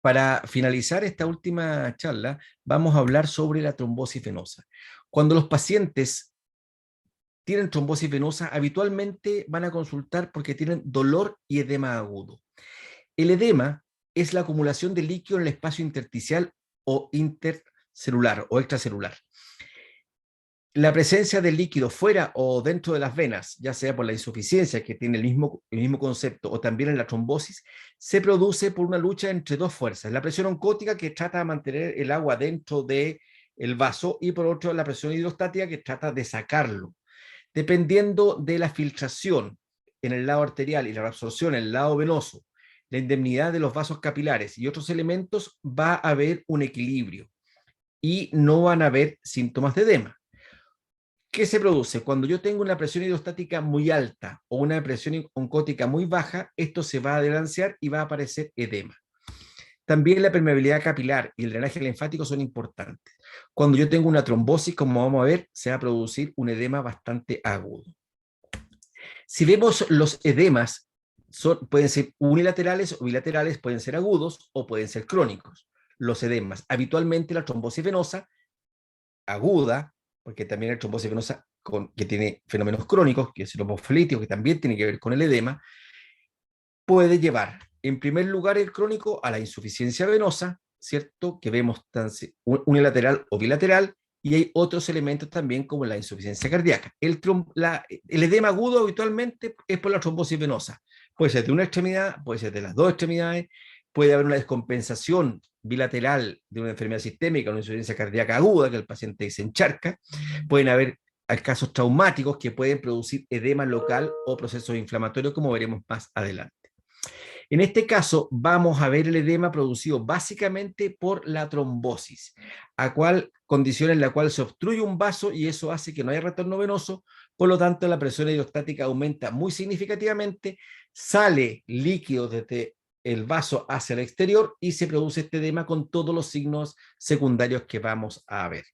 Para finalizar esta última charla, vamos a hablar sobre la trombosis venosa. Cuando los pacientes tienen trombosis venosa, habitualmente van a consultar porque tienen dolor y edema agudo. El edema es la acumulación de líquido en el espacio intersticial o intercelular o extracelular. La presencia de líquido fuera o dentro de las venas, ya sea por la insuficiencia, que tiene el mismo concepto, o también en la trombosis, se produce por una lucha entre dos fuerzas. La presión oncótica, que trata de mantener el agua dentro del vaso, y por otro la presión hidrostática, que trata de sacarlo. Dependiendo de la filtración en el lado arterial y la reabsorción en el lado venoso, la indemnidad de los vasos capilares y otros elementos, va a haber un equilibrio y no van a haber síntomas de edema. ¿Qué se produce? Cuando yo tengo una presión hidrostática muy alta o una presión oncótica muy baja, esto se va a desbalancear y va a aparecer edema. También la permeabilidad capilar y el drenaje linfático son importantes. Cuando yo tengo una trombosis, como vamos a ver, se va a producir un edema bastante agudo. Si vemos los edemas, pueden ser unilaterales o bilaterales, pueden ser agudos o pueden ser crónicos. Los edemas, habitualmente la trombosis venosa aguda, porque también hay trombosis venosa que tiene fenómenos crónicos, que es el hemofilítico, que también tiene que ver con el edema, puede llevar, en primer lugar, el crónico a la insuficiencia venosa, ¿cierto? Que vemos unilateral o bilateral, y hay otros elementos también como la insuficiencia cardíaca. El edema agudo habitualmente es por la trombosis venosa. Puede ser de una extremidad, puede ser de las dos extremidades, puede haber una descompensación bilateral de una enfermedad sistémica, una insuficiencia cardíaca aguda, que el paciente se encharca. Pueden haber casos traumáticos que pueden producir edema local o procesos inflamatorios, como veremos más adelante. En este caso, vamos a ver el edema producido básicamente por la trombosis, a cual condición en la cual se obstruye un vaso y eso hace que no haya retorno venoso, por lo tanto la presión hidrostática aumenta muy significativamente, sale líquido desde el vaso hacia el exterior y se produce este edema con todos los signos secundarios que vamos a ver.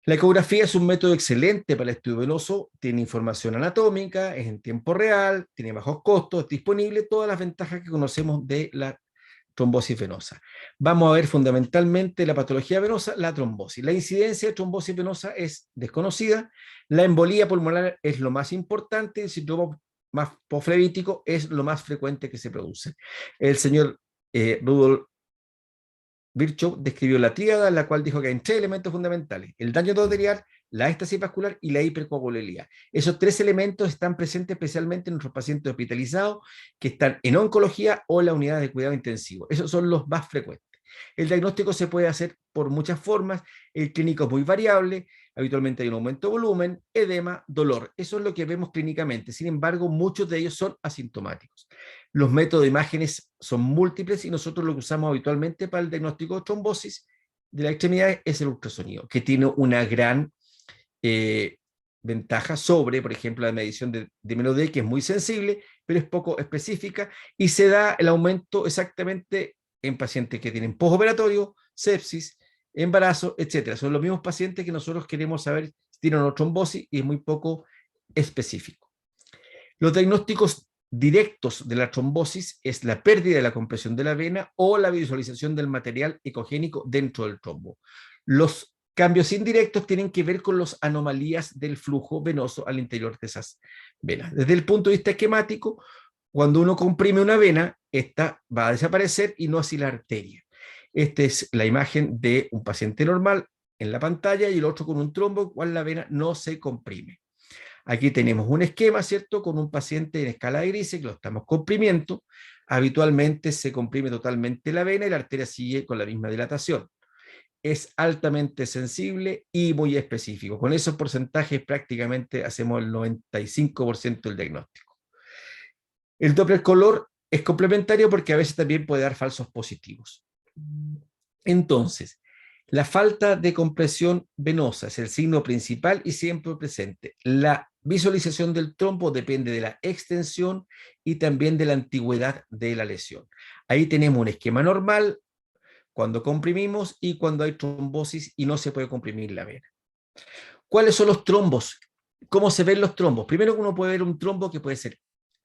La ecografía es un método excelente para el estudio venoso, tiene información anatómica, es en tiempo real, tiene bajos costos, es disponible, todas las ventajas que conocemos de la trombosis venosa. Vamos a ver fundamentalmente la patología venosa, la trombosis. La incidencia de trombosis venosa es desconocida, la embolía pulmonar es lo más importante, el síndrome más posflevítico es lo más frecuente que se produce. El señor Rudolf Virchow describió la tríada, en la cual dijo que hay tres elementos fundamentales: el daño endotelial, la éstasis vascular y la hipercoagulabilidad. Esos tres elementos están presentes especialmente en nuestros pacientes hospitalizados que están en oncología o en la unidad de cuidado intensivo. Esos son los más frecuentes. El diagnóstico se puede hacer por muchas formas, el clínico es muy variable, habitualmente hay un aumento de volumen, edema, dolor. Eso es lo que vemos clínicamente. Sin embargo, muchos de ellos son asintomáticos. Los métodos de imágenes son múltiples y nosotros lo que usamos habitualmente para el diagnóstico de trombosis de la extremidad es el ultrasonido, que tiene una gran ventaja sobre, por ejemplo, la medición de melodía, que es muy sensible, pero es poco específica, y se da el aumento exactamente en pacientes que tienen postoperatorio, sepsis, embarazo, etcétera. Son los mismos pacientes que nosotros queremos saber si tienen una trombosis y es muy poco específico. Los diagnósticos directos de la trombosis es la pérdida de la compresión de la vena o la visualización del material ecogénico dentro del trombo. Los cambios indirectos tienen que ver con las anomalías del flujo venoso al interior de esas venas. Desde el punto de vista esquemático, cuando uno comprime una vena, esta va a desaparecer y no así la arteria. Esta es la imagen de un paciente normal en la pantalla y el otro con un trombo, cual la vena no se comprime. Aquí tenemos un esquema, ¿cierto?, con un paciente en escala de Grise que lo estamos comprimiendo. Habitualmente se comprime totalmente la vena y la arteria sigue con la misma dilatación. Es altamente sensible y muy específico. Con esos porcentajes prácticamente hacemos el 95% del diagnóstico. El Doppler color es complementario porque a veces también puede dar falsos positivos. Entonces, la falta de compresión venosa es el signo principal y siempre presente. La visualización del trombo depende de la extensión y también de la antigüedad de la lesión. Ahí tenemos un esquema normal cuando comprimimos y cuando hay trombosis y no se puede comprimir la vena. ¿Cuáles son los trombos? ¿Cómo se ven los trombos? Primero, uno puede ver un trombo que puede ser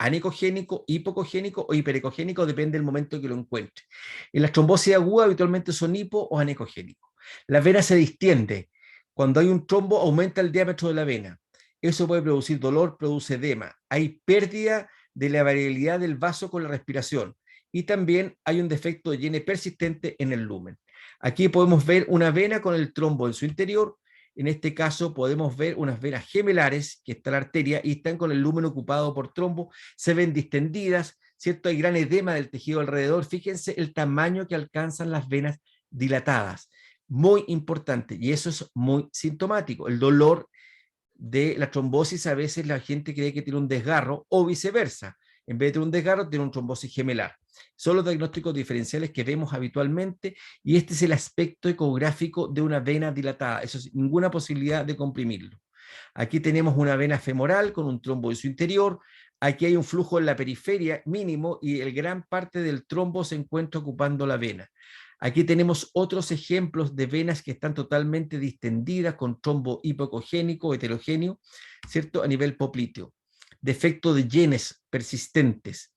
anecogénico, hipocogénico o hiperecogénico, depende del momento que lo encuentre. En las trombosis agudas habitualmente son hipo o anecogénicos. La vena se distiende. Cuando hay un trombo aumenta el diámetro de la vena. Eso puede producir dolor, produce edema. Hay pérdida de la variabilidad del vaso con la respiración. Y también hay un defecto de Jenner persistente en el lumen. Aquí podemos ver una vena con el trombo en su interior. En este caso podemos ver unas venas gemelares, que está la arteria, y están con el lumen ocupado por trombo, se ven distendidas, ¿cierto? Hay gran edema del tejido alrededor. Fíjense el tamaño que alcanzan las venas dilatadas. Muy importante, y eso es muy sintomático. El dolor de la trombosis, a veces la gente cree que tiene un desgarro, o viceversa. En vez de tener un desgarro, tiene un trombosis gemelar. Son los diagnósticos diferenciales que vemos habitualmente, y este es el aspecto ecográfico de una vena dilatada. Eso es ninguna posibilidad de comprimirlo. Aquí tenemos una vena femoral con un trombo en su interior. Aquí hay un flujo en la periferia mínimo y el gran parte del trombo se encuentra ocupando la vena. Aquí tenemos otros ejemplos de venas que están totalmente distendidas con trombo hipocogénico o heterogéneo, ¿cierto? A nivel popliteo. Defecto de Jenner persistentes.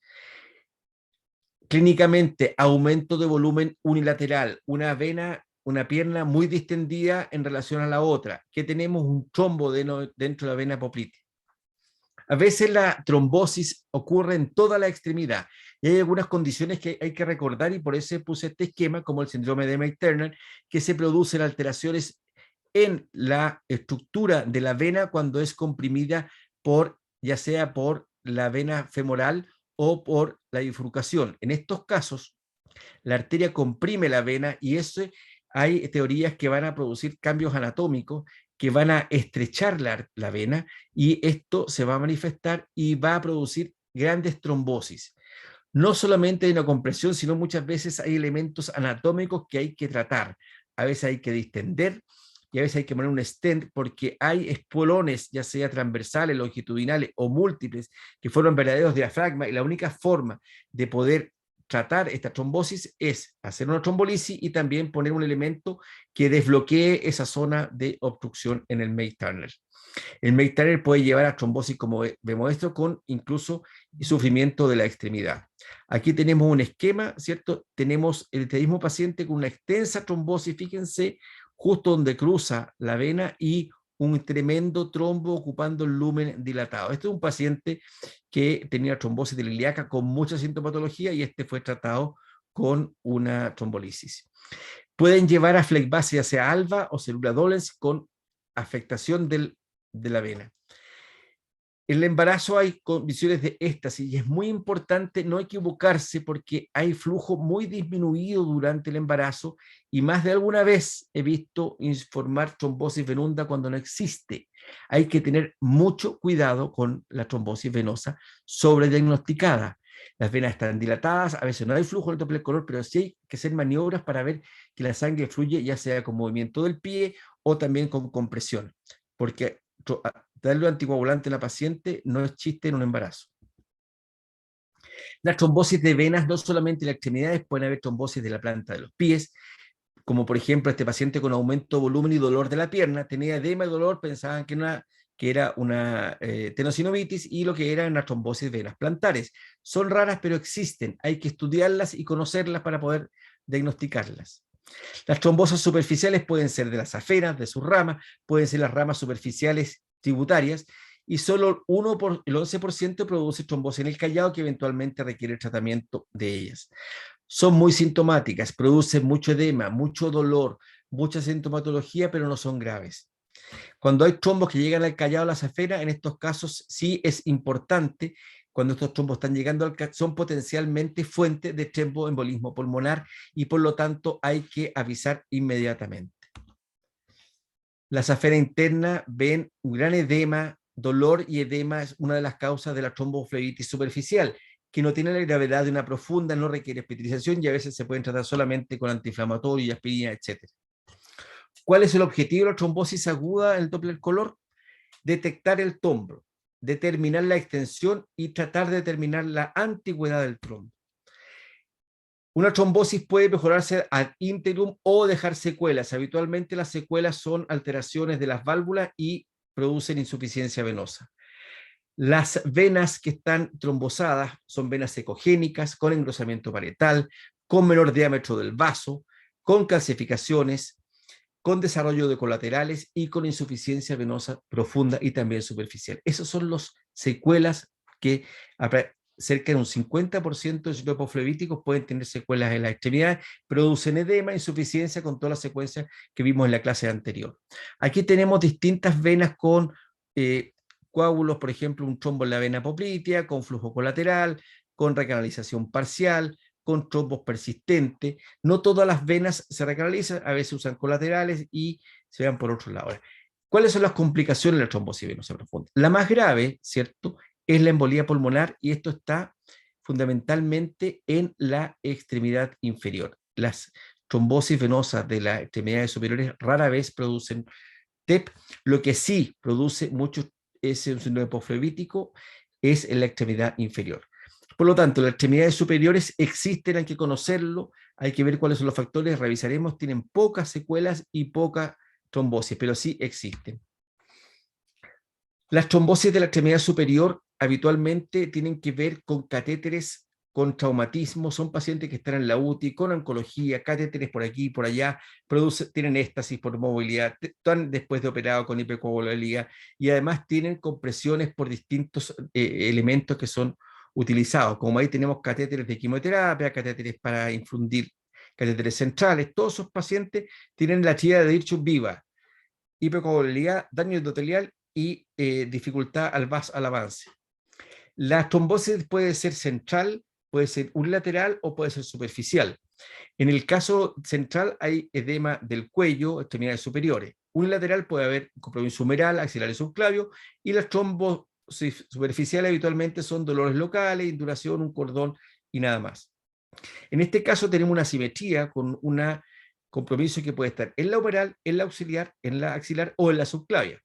Clínicamente, aumento de volumen unilateral, una vena, una pierna muy distendida en relación a la otra, que tenemos un trombo dentro de la vena poplitea. A veces la trombosis ocurre en toda la extremidad y hay algunas condiciones que hay que recordar, y por eso puse este esquema, como el síndrome de May-Turner, que se producen alteraciones en la estructura de la vena cuando es comprimida por, ya sea por la vena femoral o por la bifurcación. En estos casos, la arteria comprime la vena y eso, hay teorías que van a producir cambios anatómicos que van a estrechar la vena, y esto se va a manifestar y va a producir grandes trombosis. No solamente hay una compresión, sino muchas veces hay elementos anatómicos que hay que tratar. A veces hay que distender y a veces hay que poner un stent porque hay espolones, ya sea transversales, longitudinales o múltiples, que fueron verdaderos diafragmas, y la única forma de poder tratar esta trombosis es hacer una trombolisis y también poner un elemento que desbloquee esa zona de obstrucción en el May-Turner. El May-Turner puede llevar a trombosis, como vemos esto, con incluso sufrimiento de la extremidad. Aquí tenemos un esquema, ¿cierto? Tenemos este mismo paciente con una extensa trombosis, fíjense, justo donde cruza la vena, y un tremendo trombo ocupando el lumen dilatado. Este es un paciente que tenía trombosis de la ilíaca con mucha sintomatología, y este fue tratado con una trombolisis. Pueden llevar a flegmasia, sea alba o célula dolens, con afectación de la vena. En el embarazo hay condiciones de éxtasis y es muy importante no equivocarse porque hay flujo muy disminuido durante el embarazo, y más de alguna vez he visto informar trombosis venunda cuando no existe. Hay que tener mucho cuidado con la trombosis venosa sobrediagnosticada. Las venas están dilatadas, a veces no hay flujo en el Doppler color, pero sí hay que hacer maniobras para ver que la sangre fluye, ya sea con movimiento del pie o también con compresión, porque darle un anticoagulante a la paciente no es chiste en un embarazo. Las trombosis de venas, no solamente en las extremidades, pueden haber trombosis de la planta de los pies, como por ejemplo este paciente con aumento de volumen y dolor de la pierna, tenía edema y dolor, pensaban que era una tenosinovitis, y lo que era una trombosis de venas plantares. Son raras, pero existen, hay que estudiarlas y conocerlas para poder diagnosticarlas. Las trombosas superficiales pueden ser de las aferas, de sus ramas, pueden ser las ramas superficiales tributarias, y solo el 11% produce trombosis en el callado, que eventualmente requiere tratamiento de ellas. Son muy sintomáticas, producen mucho edema, mucho dolor, mucha sintomatología, pero no son graves. Cuando hay trombos que llegan al callado, a las aferas, en estos casos sí es importante, cuando estos trombos están llegando al callado, son potencialmente fuente de tromboembolismo pulmonar, y por lo tanto hay que avisar inmediatamente. La afera interna ven un gran edema, dolor, y edema es una de las causas de la tromboflebitis superficial, que no tiene la gravedad de una profunda, no requiere hospitalización y a veces se pueden tratar solamente con antiinflamatorio, aspirina, etc. ¿Cuál es el objetivo de la trombosis aguda en el Doppler color? Detectar el trombo, determinar la extensión y tratar de determinar la antigüedad del trombo. Una trombosis puede mejorarse ad interim o dejar secuelas. Habitualmente las secuelas son alteraciones de las válvulas y producen insuficiencia venosa. Las venas que están trombosadas son venas ecogénicas, con engrosamiento parietal, con menor diámetro del vaso, con calcificaciones, con desarrollo de colaterales y con insuficiencia venosa profunda y también superficial. Esas son las secuelas que cerca de un 50% de los flebíticos pueden tener secuelas en las extremidades, producen edema, insuficiencia con todas las secuencias que vimos en la clase anterior. Aquí tenemos distintas venas con coágulos, por ejemplo, un trombo en la vena poplitea, con flujo colateral, con recanalización parcial, con trombos persistentes. No todas las venas se recanalizan, a veces usan colaterales y se van por otro lado. ¿Cuáles son las complicaciones de la trombosis venosa profunda? La más grave, ¿cierto?, es la embolía pulmonar, y esto está fundamentalmente en la extremidad inferior. Las trombosis venosas de las extremidades superiores rara vez producen TEP. Lo que sí produce mucho ese síndrome posflebítico es en la extremidad inferior. Por lo tanto, las extremidades superiores existen, hay que conocerlo, hay que ver cuáles son los factores, revisaremos, tienen pocas secuelas y poca trombosis, pero sí existen. Las trombosis de la extremidad superior habitualmente tienen que ver con catéteres con traumatismo, son pacientes que están en la UTI, con oncología, catéteres por aquí y por allá, tienen éstasis por movilidad, están después de operado con hipercoagulabilidad, y además tienen compresiones por distintos elementos que son utilizados, como ahí tenemos catéteres de quimioterapia, catéteres para infundir, catéteres centrales. Todos esos pacientes tienen la tríada de Virchow viva: hipercoagulabilidad, daño endotelial y dificultad al avance. La trombosis puede ser central, puede ser unilateral o puede ser superficial. En el caso central hay edema del cuello, extremidades superiores. Unilateral puede haber compromiso humeral, axilar y subclavio, y las trombosis superficiales habitualmente son dolores locales, induración, un cordón y nada más. En este caso tenemos una simetría con un compromiso que puede estar en la humeral, en la auxiliar, en la axilar o en la subclavia.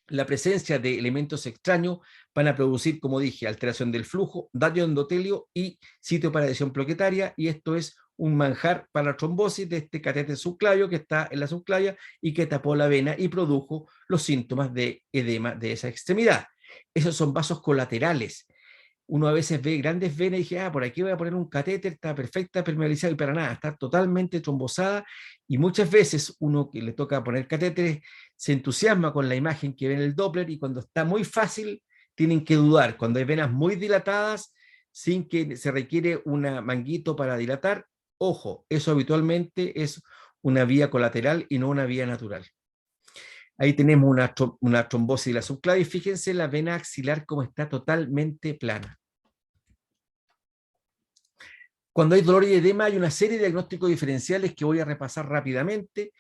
La presencia de elementos extraños van a producir, como dije, alteración del flujo, daño endotelio y sitio para adhesión plaquetaria, y esto es un manjar para la trombosis de este catéter subclavio que está en la subclavia y que tapó la vena y produjo los síntomas de edema de esa extremidad. Esos son vasos colaterales. Uno a veces ve grandes venas y dice, por aquí voy a poner un catéter, está perfecta, permeabilizada, y para nada, está totalmente trombosada, y muchas veces uno que le toca poner catéteres se entusiasma con la imagen que ve en el Doppler, y cuando está muy fácil tienen que dudar. Cuando hay venas muy dilatadas, sin que se requiere un manguito para dilatar, ojo, eso habitualmente es una vía colateral y no una vía natural. Ahí tenemos una trombosis de la subclavia, y fíjense la vena axilar como está totalmente plana. Cuando hay dolor y edema hay una serie de diagnósticos diferenciales que voy a repasar rápidamente.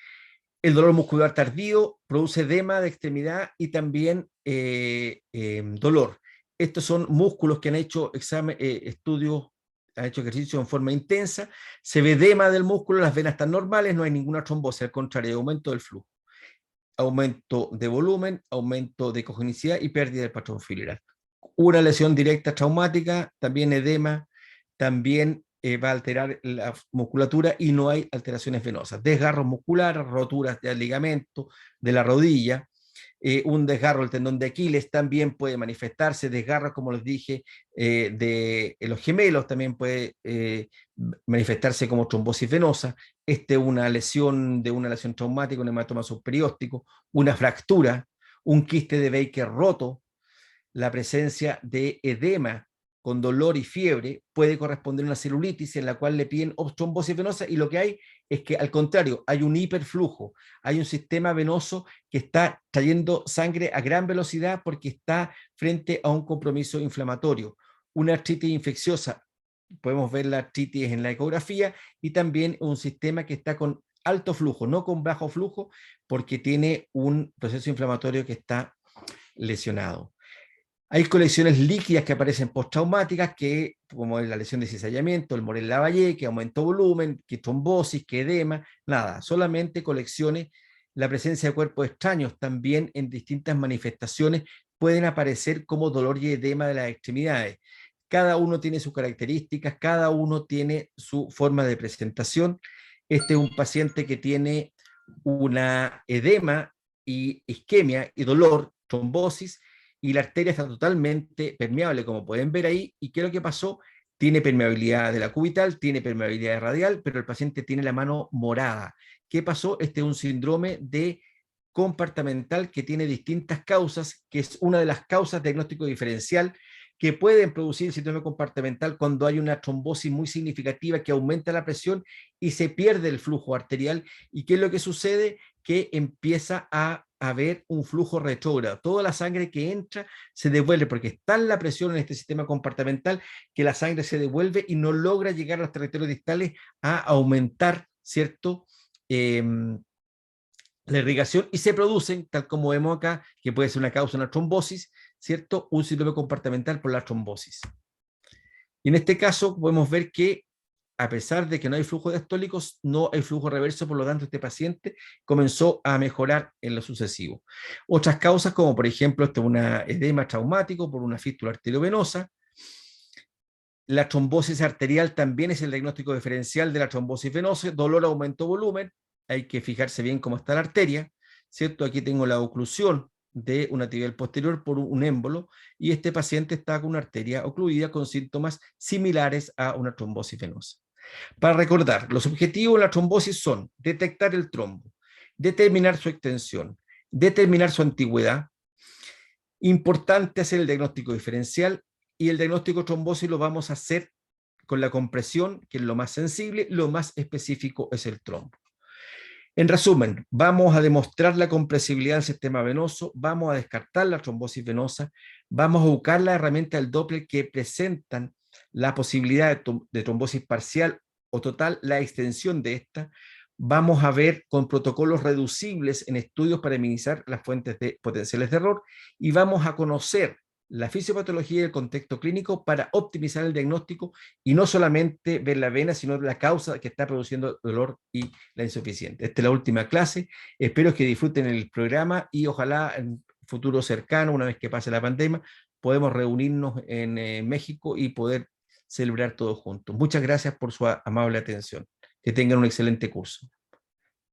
El dolor muscular tardío produce edema de extremidad y también dolor. Estos son músculos que han hecho estudios, han hecho ejercicio en forma intensa, se ve edema del músculo, las venas están normales, no hay ninguna trombosis, al contrario, hay aumento del flujo, aumento de volumen, aumento de cogenicidad y pérdida del patrón filial. Una lesión directa traumática, también edema, también va a alterar la musculatura y no hay alteraciones venosas. Desgarros musculares, roturas de ligamento de la rodilla, un desgarro del tendón de Aquiles también puede manifestarse, desgarros, como les dije, de los gemelos también puede manifestarse como trombosis venosa. Una lesión traumática, un hematoma subperióstico, una fractura, un quiste de Baker roto, la presencia de edema con dolor y fiebre puede corresponder a una celulitis en la cual le piden trombosis venosa, y lo que hay es que al contrario, hay un hiperflujo, hay un sistema venoso que está trayendo sangre a gran velocidad porque está frente a un compromiso inflamatorio. Una artritis infecciosa, podemos ver la artritis en la ecografía, y también un sistema que está con alto flujo, no con bajo flujo, porque tiene un proceso inflamatorio que está lesionado. Hay colecciones líquidas que aparecen postraumáticas, que, como es la lesión de cizallamiento, el Morel-Lavallée, que aumenta volumen, que trombosis, que edema, nada, solamente colecciones. La presencia de cuerpos extraños también en distintas manifestaciones pueden aparecer como dolor y edema de las extremidades. Cada uno tiene sus características, cada uno tiene su forma de presentación. Este es un paciente que tiene una edema y isquemia y dolor, trombosis, y la arteria está totalmente permeable, como pueden ver ahí. ¿Y qué es lo que pasó? Tiene permeabilidad de la cubital, tiene permeabilidad radial, pero el paciente tiene la mano morada. ¿Qué pasó? Este es un síndrome de compartamental que tiene distintas causas, que es una de las causas de diagnóstico diferencial que pueden producir el síndrome compartamental cuando hay una trombosis muy significativa que aumenta la presión y se pierde el flujo arterial. ¿Y qué es lo que sucede? Que empieza a haber un flujo retrógrado. Toda la sangre que entra se devuelve porque está en la presión en este sistema compartamental que la sangre se devuelve y no logra llegar a los territorios distales a aumentar, ¿cierto? La irrigación y se producen, tal como vemos acá, que puede ser una causa de una trombosis, ¿cierto? Un síndrome compartamental por la trombosis. Y en este caso podemos ver que a pesar de que no hay flujo diastólicos, no hay flujo reverso, por lo tanto este paciente comenzó a mejorar en lo sucesivo. Otras causas como por ejemplo un edema traumático por una fístula arteriovenosa. La trombosis arterial también es el diagnóstico diferencial de la trombosis venosa, dolor, aumento, volumen. Hay que fijarse bien cómo está la arteria, ¿cierto? Aquí tengo la oclusión de una tibial posterior por un émbolo y este paciente está con una arteria ocluida con síntomas similares a una trombosis venosa. Para recordar, los objetivos de la trombosis son detectar el trombo, determinar su extensión, determinar su antigüedad. Importante hacer el diagnóstico diferencial y el diagnóstico de trombosis lo vamos a hacer con la compresión, que es lo más sensible, lo más específico es el trombo. En resumen, vamos a demostrar la compresibilidad del sistema venoso, vamos a descartar la trombosis venosa, vamos a buscar la herramienta del Doppler que presentan la posibilidad de trombosis parcial o total, la extensión de esta. Vamos a ver con protocolos reducibles en estudios para minimizar las fuentes de potenciales de error y vamos a conocer la fisiopatología y el contexto clínico para optimizar el diagnóstico y no solamente ver la vena, sino la causa que está produciendo el dolor y la insuficiencia. Esta es la última clase. Espero que disfruten el programa y ojalá en futuro cercano, una vez que pase la pandemia, podemos reunirnos en México y poder celebrar todos juntos. Muchas gracias por su amable atención. Que tengan un excelente curso.